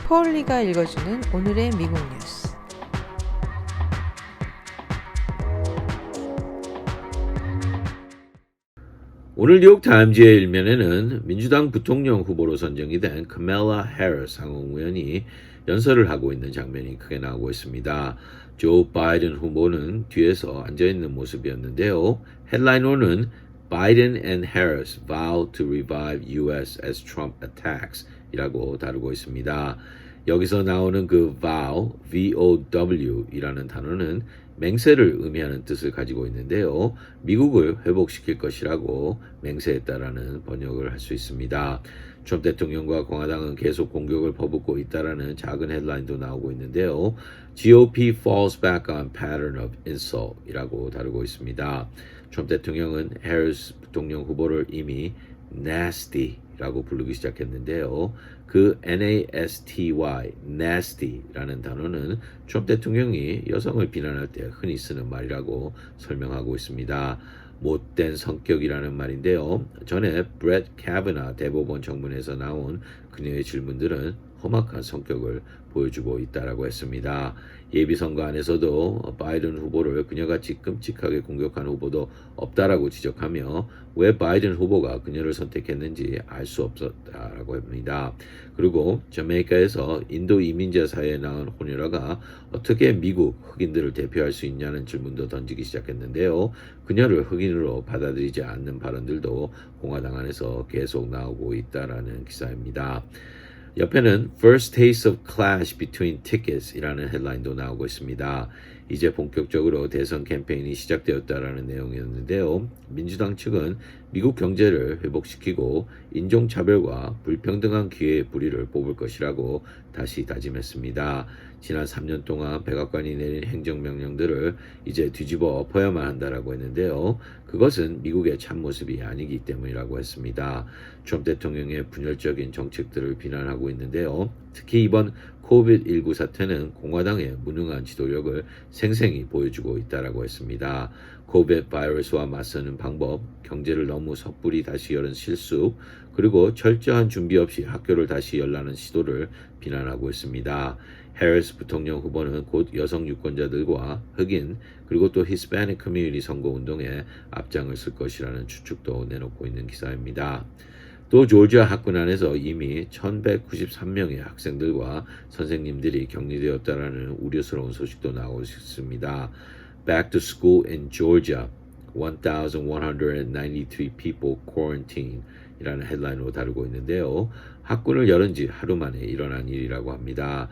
폴리가 읽어주는 오늘의 미국 뉴스. 오늘 뉴욕타임즈의 일면에는 민주당 부통령 후보로 선정이 된 카멜라 해리스 상원의원이 연설을 하고 있는 장면이 크게 나오고 있습니다. 조 바이든 후보는 뒤에서 앉아있는 모습이었는데요. 헤드라인으로는 Biden and Harris vow to revive U.S. as Trump attacks 이라고 다루고 있습니다. 여기서 나오는 그 vow, V-O-W 이라는 단어는 맹세를 의미하는 뜻을 가지고 있는데요. 미국을 회복시킬 것이라고 맹세했다라는 번역을 할 수 있습니다. 트럼프 대통령과 공화당은 계속 공격을 퍼붓고 있다라는 작은 헤드라인도 나오고 있는데요. GOP falls back on pattern of insult 이라고 다루고 있습니다. 트럼프 대통령은 해리스 부통령 후보를 이미 nasty라고 부르기 시작했는데요. 그 nasty, nasty라는 단어는 트럼프 대통령이 여성을 비난할 때 흔히 쓰는 말이라고 설명하고 있습니다. 못된 성격이라는 말인데요. 전에 브렛 카바나 대법원 청문회에서 나온 그녀의 질문들은 험악한 성격을 보여주고 있다라고 했습니다. 예비선거 안에서도 바이든 후보를 그녀같이 끔찍하게 공격한 후보도 없다라고 지적하며 왜 바이든 후보가 그녀를 선택했는지 알 수 없었다라고 합니다. 그리고 저메이카에서 인도 이민자 사회에 나온 호녀라가 어떻게 미국 흑인들을 대표할 수 있냐는 질문도 던지기 시작했는데요. 그녀를 흑인으로 받아들이지 않는 발언들도 공화당 안에서 계속 나오고 있다라는 기사입니다. 옆에는 First Taste of Clash Between Tickets 이라는 헤드라인도 나오고 있습니다. 이제 본격적으로 대선 캠페인이 시작되었다라는 내용이었는데요. 민주당 측은 미국 경제를 회복시키고 인종차별과 불평등한 기회의 불의를 뽑을 것이라고 다시 다짐했습니다. 지난 3년 동안 백악관이 내린 행정명령들을 이제 뒤집어 엎어야만 한다라고 했는데요. 그것은 미국의 참모습이 아니기 때문이라고 했습니다. 트럼프 대통령의 분열적인 정책들을 비난하고 있는데요. 특히 이번 코비드19 사태는 공화당의 무능한 지도력을 생생히 보여주고 있다라고 했습니다. 코비드 바이러스와 맞서는 방법, 경제를 너무 섣불리 다시 여는 실수, 그리고 철저한 준비 없이 학교를 다시 열라는 시도를 비난하고 있습니다. 해리스 부통령 후보는 곧 여성 유권자들과 흑인 그리고 또 히스패닉 커뮤니티 선거운동에 앞장을 쓸 것이라는 추측도 내놓고 있는 기사입니다. 또 조지아 학군 안에서 이미 1193명의 학생들과 선생님들이 격리되었다라는 우려스러운 소식도 나오고 있습니다. Back to school in Georgia, 1,193 people quarantined 이라는 헤드라인으로 다루고 있는데요. 학군을 열은 지 하루 만에 일어난 일이라고 합니다.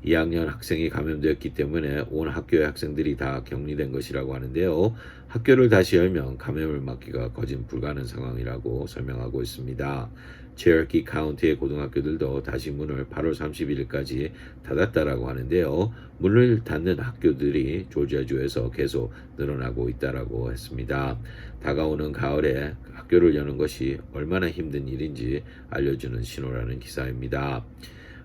2학년 학생이 감염되었기 때문에 온 학교의 학생들이 다 격리된 것이라고 하는데요. 학교를 다시 열면 감염을 막기가 거진 불가능한 상황이라고 설명하고 있습니다. 체어키 카운티의 고등학교들도 다시 문을 8월 31일까지 닫았다라고 하는데요. 문을 닫는 학교들이 조지아주에서 계속 늘어나고 있다라고 했습니다. 다가오는 가을에 학교를 여는 것이 얼마나 힘든 일인지 알려주는 신호라는 기사입니다.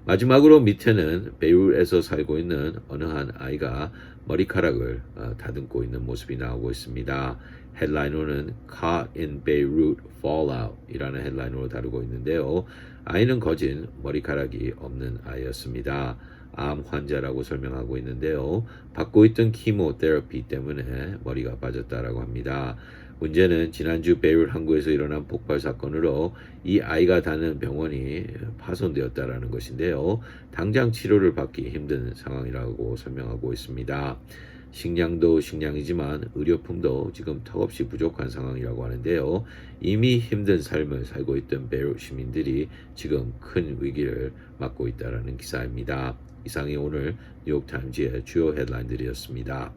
마지막으로 밑에는 베이룻에서 살고 있는 어느 한 아이가 머리카락을 다듬고 있는 모습이 나오고 있습니다. 헤드라인으로는 Caught in Beirut Fallout 이라는 헤드라인으로 다루고 있는데요. 아이는 거진 머리카락이 없는 아이였습니다. 암 환자라고 설명하고 있는데요. 받고 있던 키모테라피 때문에 머리가 빠졌다라고 합니다. 문제는 지난주 베이룻 항구에서 일어난 폭발 사건으로 이 아이가 다니는 병원이 파손되었다라는 것인데요. 당장 치료를 받기 힘든 상황이라고 설명하고 있습니다. 식량도 식량이지만 의료품도 지금 턱없이 부족한 상황이라고 하는데요. 이미 힘든 삶을 살고 있던 베이룻 시민들이 지금 큰 위기를 맞고 있다는 기사입니다. 이상이 오늘 뉴욕타임즈의 주요 헤드라인들이었습니다.